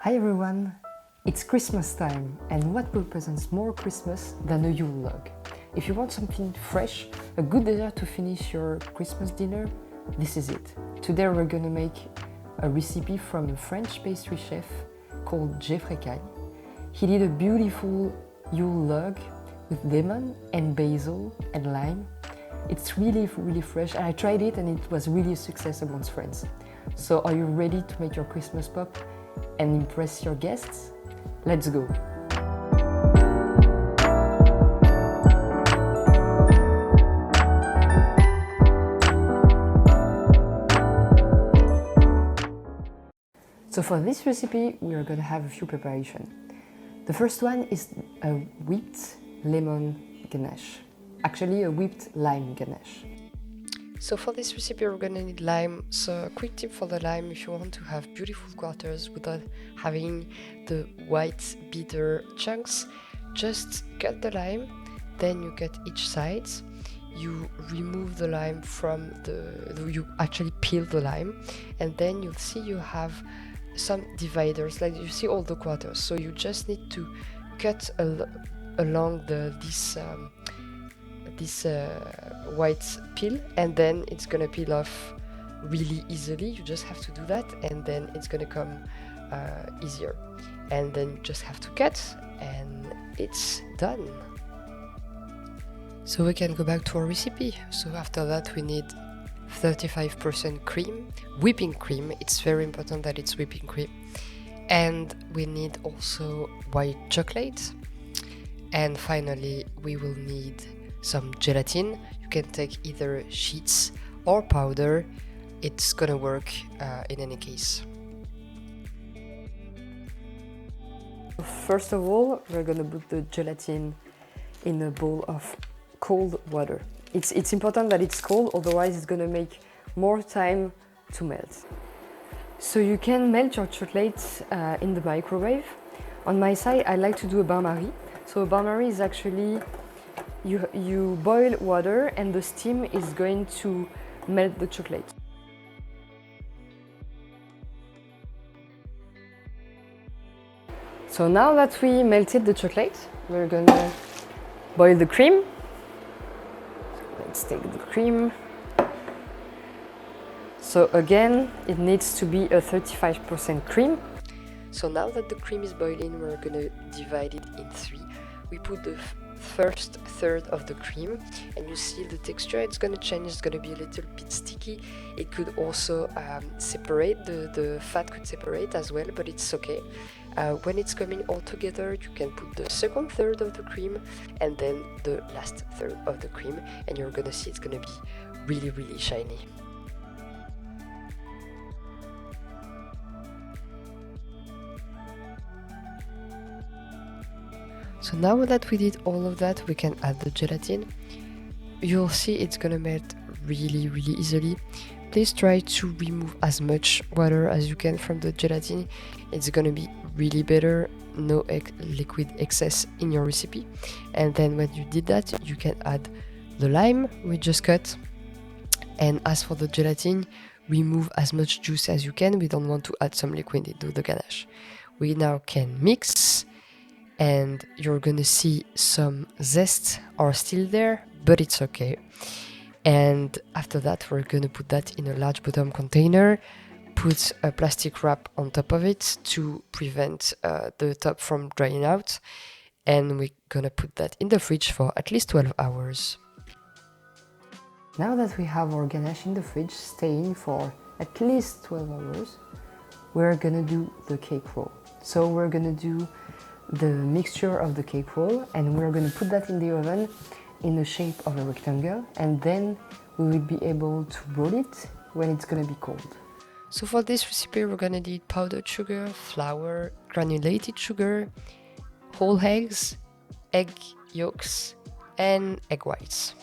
Hi everyone! It's Christmas time, and what represents more Christmas than a Yule log? If you want something fresh, a good dessert to finish your Christmas dinner, this is it. Today we're gonna make a recipe from a French pastry chef called Jeffrey Cagnes. He did a beautiful Yule log with lemon and basil and lime. It's really fresh, and I tried it and it was really a success amongst friends. So are you ready to make your Christmas pop and impress your guests? Let's go! So for this recipe, we are going to have a few preparations. The first one is a whipped lemon ganache. Actually, a whipped lime ganache. So for this recipe, we're going to need lime. So a quick tip for the lime: if you want to have beautiful quarters without having the white bitter chunks, just cut the lime, then you cut each side. You remove the lime from you actually peel the lime, and then you'll see you have some dividers, like you see all the quarters. So you just need to cut along this white peel, and then it's gonna peel off really easily. You just have to do that, and then it's gonna come easier. And then you just have to cut, and it's done. So we can go back to our recipe. So after that, we need 35% cream, whipping cream. It's very important that it's whipping cream. And we need also white chocolate. And finally, we will need some gelatin. You can take either sheets or powder. It's gonna work in any case. First of all, we're gonna put the gelatin in a bowl of cold water. It's important that it's cold, otherwise it's gonna make more time to melt. So you can melt your chocolate in the microwave. On my side, I like to do a bain-marie. So a bain-marie is actually you boil water and the steam is going to melt the chocolate. So now that we melted the chocolate, we're gonna boil the cream. Let's take the cream. So again, it needs to be a 35% cream. So now that the cream is boiling, we're gonna divide it in three. We put the first third of the cream, and you see the texture, it's gonna change, it's gonna be a little bit sticky. It could also separate, the fat could separate as well, but it's okay. When it's coming all together, you can put the second third of the cream and then the last third of the cream, and you're gonna see it's gonna be really shiny. So now that we did all of that, we can add the gelatin. You'll see it's gonna melt really easily. Please try to remove as much water as you can from the gelatin. It's gonna be really better, no liquid excess in your recipe. And then when you did that, you can add the lime we just cut. And as for the gelatin, remove as much juice as you can. We don't want to add some liquid into the ganache. We now can mix, and you're gonna see some zests are still there, but it's okay. And after that, we're gonna put that in a large bottom container, put a plastic wrap on top of it to prevent the top from drying out, and we're gonna put that in the fridge for at least 12 hours. Now that we have our ganache in the fridge staying for at least 12 hours, we're gonna do the cake roll. So we're gonna do the mixture of the cake roll, and we're going to put that in the oven in the shape of a rectangle, and then we will be able to roll it when it's going to be cold. So for this recipe, we're going to need powdered sugar, flour, granulated sugar, whole eggs, egg yolks, and egg whites.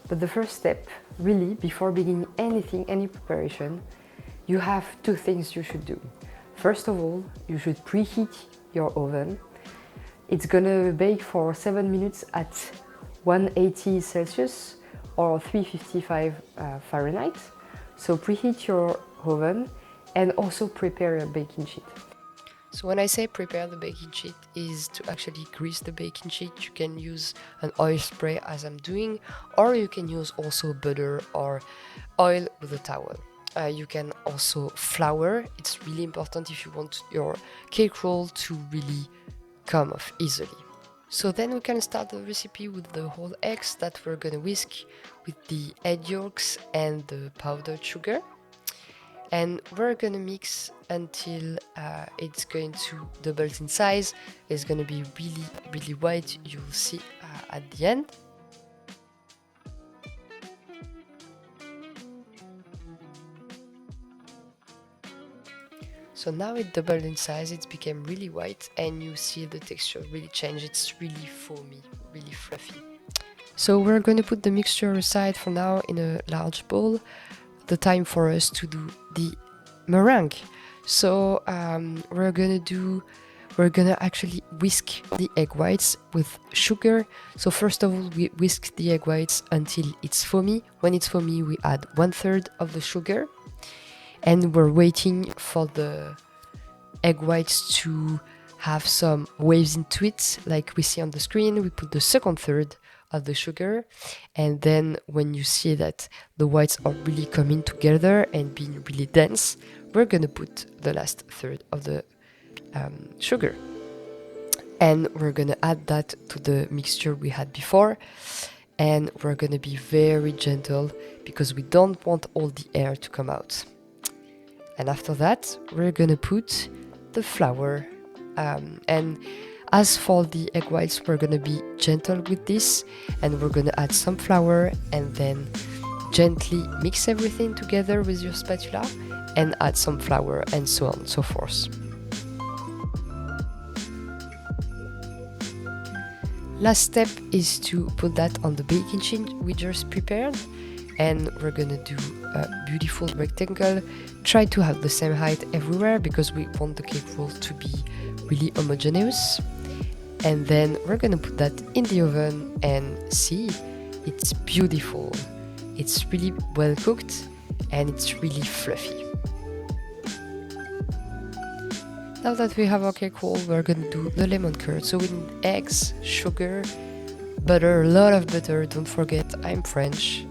But the first step, really, before beginning anything, any preparation, you have two things you should do. First of all, you should preheat your oven. It's gonna bake for 7 minutes at 180 Celsius or 355 Fahrenheit. So preheat your oven and also prepare a baking sheet. So when I say prepare the baking sheet is to actually grease the baking sheet. You can use an oil spray as I'm doing, or you can use also butter or oil with a towel. You can also flour. It's really important if you want your cake roll to really come off easily. So then we can start the recipe with the whole eggs that we're gonna whisk with the egg yolks and the powdered sugar. And we're gonna mix until it's going to double in size. It's gonna be really, really white, you'll see at the end. So now it doubled in size, it became really white, and you see the texture really change. It's really foamy, really fluffy. So we're going to put the mixture aside for now in a large bowl. The time for us to do the meringue. So we're gonna actually whisk the egg whites with sugar. So first of all, we whisk the egg whites until it's foamy. When it's foamy, we add 1/3 of the sugar. And we're waiting for the egg whites to have some waves into it, like we see on the screen. We put the second third of the sugar, and then when you see that the whites are really coming together and being really dense, we're gonna put the last third of the sugar. And we're gonna add that to the mixture we had before. And we're gonna be very gentle because we don't want all the air to come out. And after that, we're gonna put the flour. And as for the egg whites, we're gonna be gentle with this, and we're gonna add some flour and then gently mix everything together with your spatula and add some flour and so on and so forth. Last step is to put that on the baking sheet we just prepared. And we're gonna do a beautiful rectangle. Try to have the same height everywhere because we want the cake roll to be really homogeneous. And then we're gonna put that in the oven and see, it's beautiful. It's really well cooked and it's really fluffy. Now that we have our cake roll, we're gonna do the lemon curd. So we need eggs, sugar, butter, a lot of butter, don't forget, I'm French.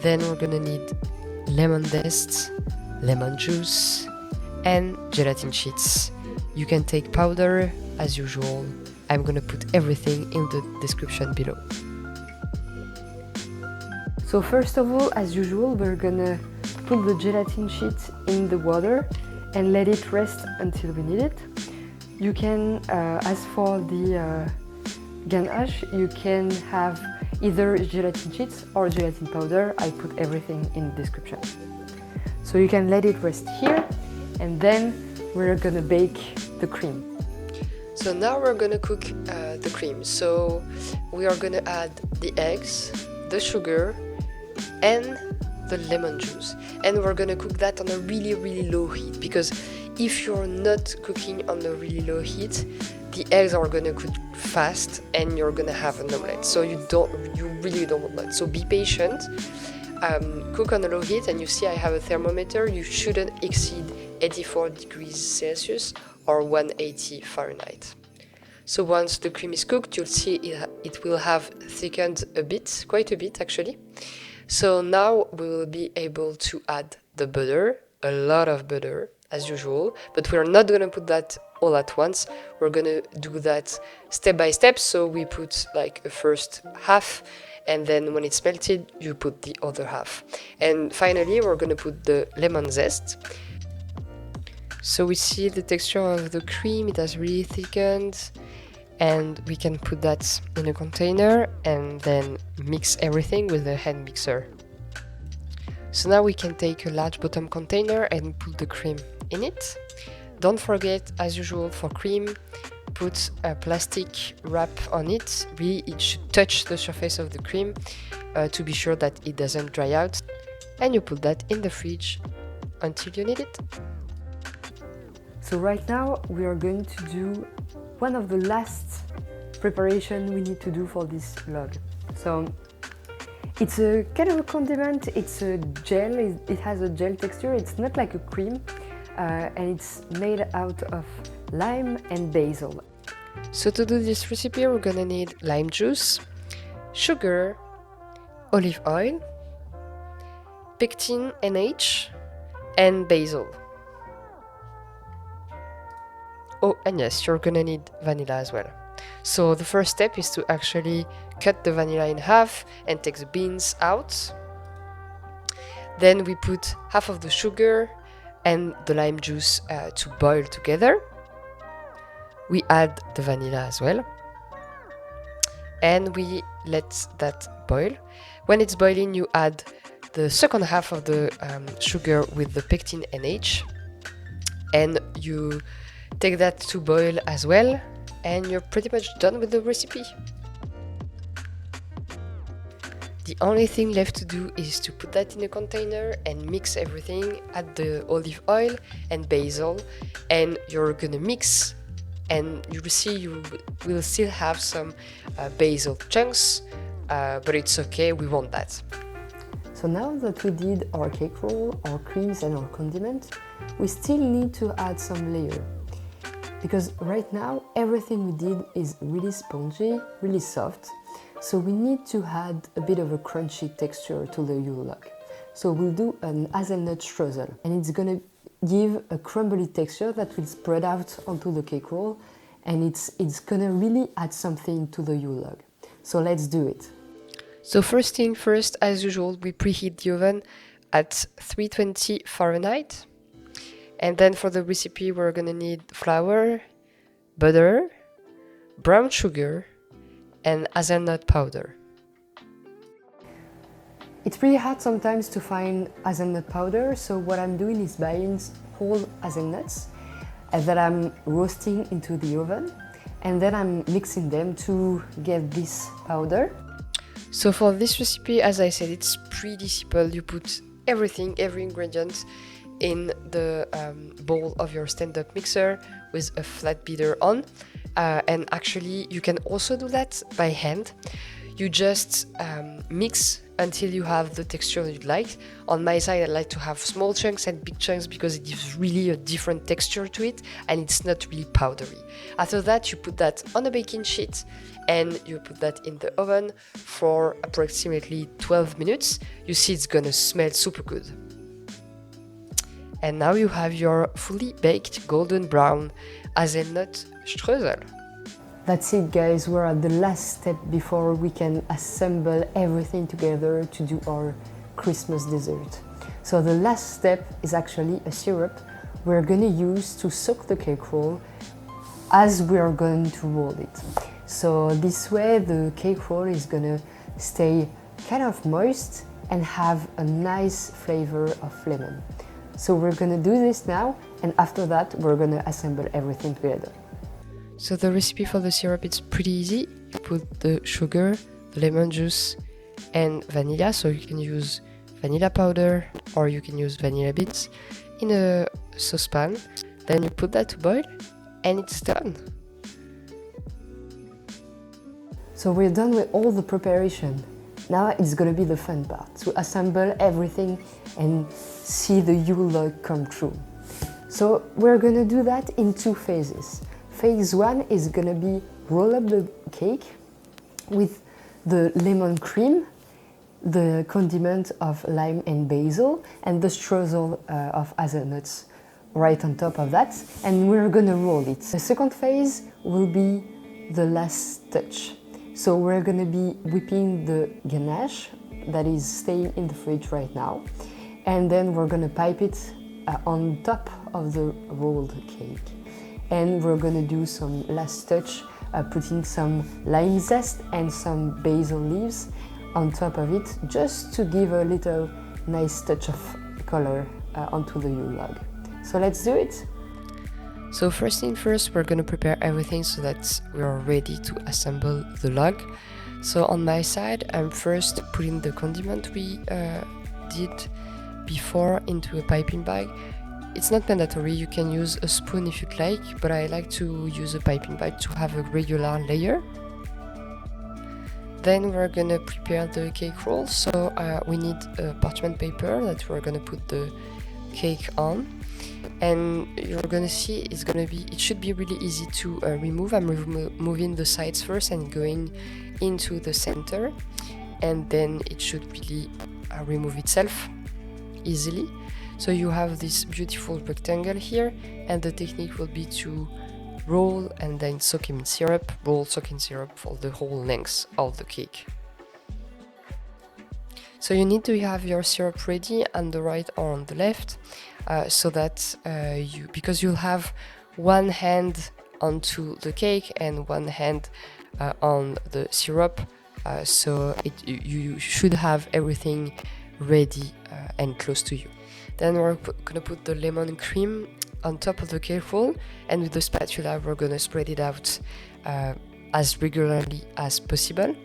Then we're gonna need lemon zest, lemon juice, and gelatin sheets. You can take powder as usual. I'm gonna put everything in the description below. So first of all, as usual, we're gonna put the gelatin sheet in the water and let it rest until we need it. You can, as for the ganache, you can have either gelatin sheets or gelatin powder. I put everything in the description. So you can let it rest here, and then we're gonna bake the cream. So now we're gonna cook the cream. So we are gonna add the eggs, the sugar, and the lemon juice. And we're gonna cook that on a really, really low heat, because if you're not cooking on a really low heat, the eggs are gonna cook fast and you're gonna have an omelette. So you really don't want that. So be patient, cook on a low heat, and you see I have a thermometer. You shouldn't exceed 84 degrees Celsius or 180 Fahrenheit. So once the cream is cooked, you'll see it will have thickened a bit, quite a bit actually. So now we will be able to add the butter, a lot of butter as usual, but we're not gonna put that all at once. We're gonna do that step by step. So we put like a first half, and then when it's melted, you put the other half. And finally, we're gonna put the lemon zest. So we see the texture of the cream, it has really thickened, and we can put that in a container and then mix everything with a hand mixer. So now we can take a large bottom container and put the cream in it. Don't forget, as usual for cream, put a plastic wrap on it. Really, it should touch the surface of the cream to be sure that it doesn't dry out. And you put that in the fridge until you need it. So right now we are going to do one of the last preparation we need to do for this log. So It's a kind of a condiment, it's a gel, it has a gel texture, it's not like a cream, and it's made out of lime and basil. So to do this recipe, we're gonna need lime juice, sugar, olive oil, pectin NH, and basil. Oh, and yes, you're gonna need vanilla as well. So the first step is to actually cut the vanilla in half and take the beans out. Then we put half of the sugar and the lime juice to boil together. We add the vanilla as well. And we let that boil. When it's boiling, you add the second half of the sugar with the pectin NH. And you take that to boil as well. And you're pretty much done with the recipe. The only thing left to do is to put that in a container and mix everything, add the olive oil and basil, and you're gonna mix, and you will see you will still have some basil chunks, but it's okay, we want that. So now that we did our cake roll, our creams and our condiment, we still need to add some layer. Because right now everything we did is really spongy, really soft, so we need to add a bit of a crunchy texture to the Yule log. So we'll do an hazelnut streusel, and it's gonna give a crumbly texture that will spread out onto the cake roll, and it's gonna really add something to the Yule log. So let's do it. So first thing first, as usual, we preheat the oven at 320 Fahrenheit. And then for the recipe, we're gonna need flour, butter, brown sugar, and hazelnut powder. It's pretty hard sometimes to find hazelnut powder, so what I'm doing is buying whole hazelnuts that I'm roasting into the oven, and then I'm mixing them to get this powder. So for this recipe, as I said, it's pretty simple. You put everything, every ingredient in the bowl of your stand-up mixer with a flat beater on, and actually you can also do that by hand. You just mix until you have the texture you'd like. On my side, I like to have small chunks and big chunks because it gives really a different texture to it and it's not really powdery. After that, you put that on a baking sheet and you put that in the oven for approximately 12 minutes. You see it's gonna smell super good. And now you have your fully baked golden brown hazelnut streusel. That's it, guys, we're at the last step before we can assemble everything together to do our Christmas dessert. So the last step is actually a syrup we're gonna use to soak the cake roll as we're going to roll it. So this way the cake roll is gonna stay kind of moist and have a nice flavor of lemon. So we're gonna do this now, and after that we're gonna assemble everything together. So the recipe for the syrup is pretty easy. You put the sugar, the lemon juice and vanilla, so you can use vanilla powder or you can use vanilla beans in a saucepan. Then you put that to boil and it's done. So we're done with all the preparation. Now it's gonna be the fun part, to assemble everything and see the Yule log come true. So we're gonna do that in two phases. Phase one is gonna be roll up the cake with the lemon cream, the condiment of lime and basil, and the streusel of hazelnuts right on top of that, and we're gonna roll it. The second phase will be the last touch. So we're gonna be whipping the ganache that is staying in the fridge right now, and then we're gonna pipe it on top of the rolled cake. And we're gonna do some last touch, putting some lime zest and some basil leaves on top of it, just to give a little nice touch of color onto the Yule log. So let's do it. So first thing first, we're gonna prepare everything so that we are ready to assemble the log. So on my side, I'm first putting the condiment we did before into a piping bag. It's not mandatory, you can use a spoon if you'd like, but I like to use a piping bag to have a regular layer. Then we're gonna prepare the cake roll. So we need a parchment paper that we're gonna put the cake on. And you're gonna see it should be really easy to remove. I'm removing the sides first and going into the center, and then it should really remove itself easily. So you have this beautiful rectangle here, and the technique will be to roll and then soak in syrup, roll, soak in syrup for the whole length of the cake. So you need to have your syrup ready on the right or on the left, so that because you'll have one hand onto the cake and one hand on the syrup, so you should have everything ready and close to you. Then we're gonna put the lemon cream on top of the cake roll, and with the spatula we're gonna spread it out as regularly as possible.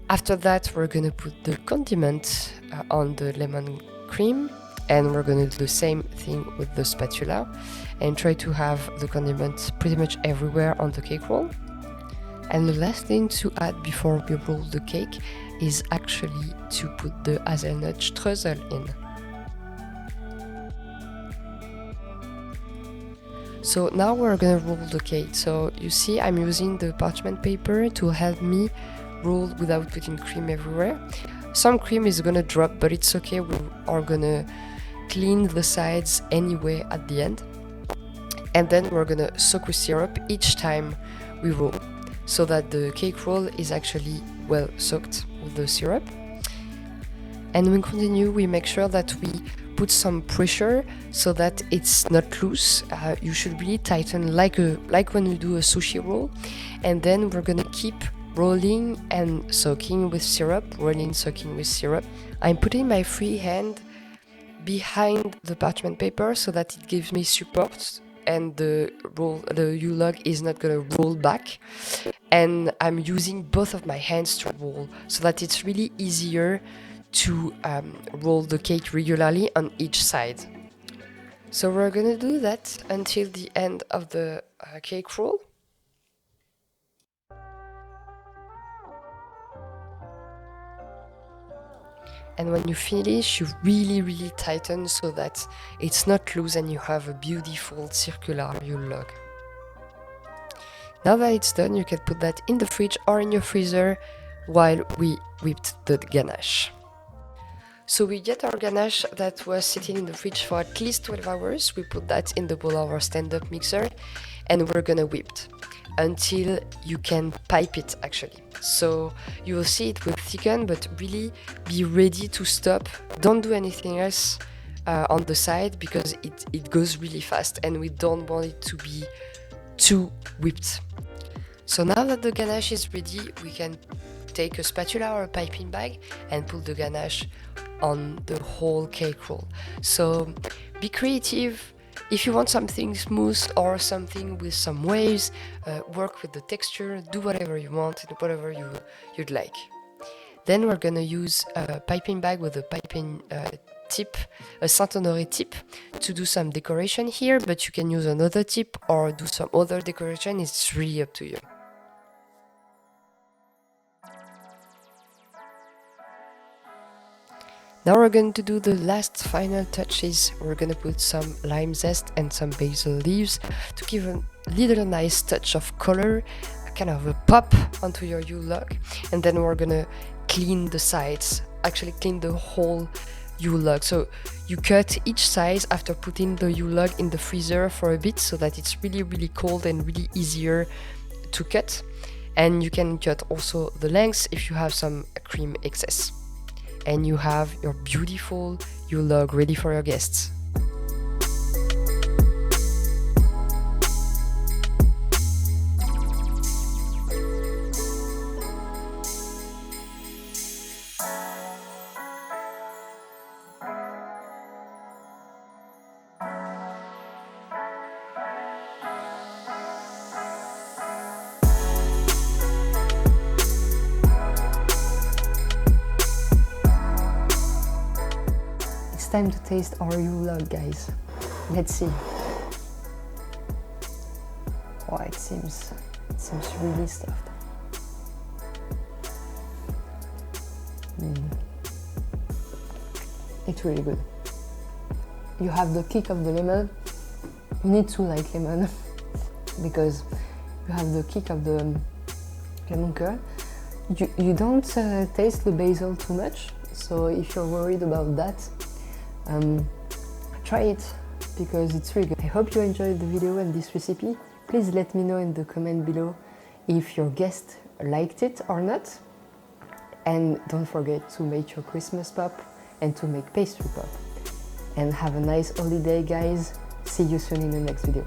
After that, we're gonna put the condiment on the lemon cream, and we're gonna do the same thing with the spatula and try to have the condiment pretty much everywhere on the cake roll. And the last thing to add before we roll the cake is actually to put the hazelnut streusel in. So now we're gonna roll the cake. So you see I'm using the parchment paper to help me roll without putting cream everywhere. Some cream is gonna drop, but it's okay. We are gonna clean the sides anyway at the end. And then we're gonna soak with syrup each time we roll, so that the cake roll is actually well soaked with the syrup. And we continue, we make sure that we put some pressure so that it's not loose. You should really tighten like when you do a sushi roll. And then we're gonna keep rolling and soaking with syrup, rolling, soaking with syrup. I'm putting my free hand behind the parchment paper so that it gives me support and the Yule log is not gonna roll back. And I'm using both of my hands to roll so that it's really easier to roll the cake regularly on each side. So we're gonna do that until the end of the cake roll. And when you finish, you really tighten so that it's not loose and you have a beautiful circular Yule log. Now that it's done, you can put that in the fridge or in your freezer while we whipped the ganache. So we get our ganache that was sitting in the fridge for at least 12 hours. We put that in the bowl of our stand-up mixer and we're gonna whip it until you can pipe it actually. So you will see it will thicken, but really be ready to stop. Don't do anything else on the side because it goes really fast and we don't want it to be too whipped. So now that the ganache is ready, we can take a spatula or a piping bag and put the ganache on the whole cake roll. So be creative. If you want something smooth or something with some waves, work with the texture, do whatever you want and whatever you'd like. Then we're gonna use a piping bag with a piping tip, a Saint-Honoré tip, to do some decoration here, but you can use another tip or do some other decoration, it's really up to you. Now we're going to do the last final touches. We're going to put some lime zest and some basil leaves to give a little nice touch of color, kind of a pop onto your Yule log. And then we're going to clean the sides, actually clean the whole Yule log. So you cut each side after putting the Yule log in the freezer for a bit so that it's really cold and really easier to cut. And you can cut also the lengths if you have some cream excess. And you have your beautiful Yule log ready for your guests. It's time to taste our Yule log, guys. Let's see. Oh, it seems really stuffed. It's really good. You have the kick of the lemon. You need to like lemon because you have the kick of the lemon curd. You don't taste the basil too much, so if you're worried about that, try it because it's really good. I hope you enjoyed the video and this recipe. Please let me know in the comment below if your guest liked it or not. And don't forget to make your Christmas pop and to make pastry pop. And have a nice holiday, guys. See you soon in the next video.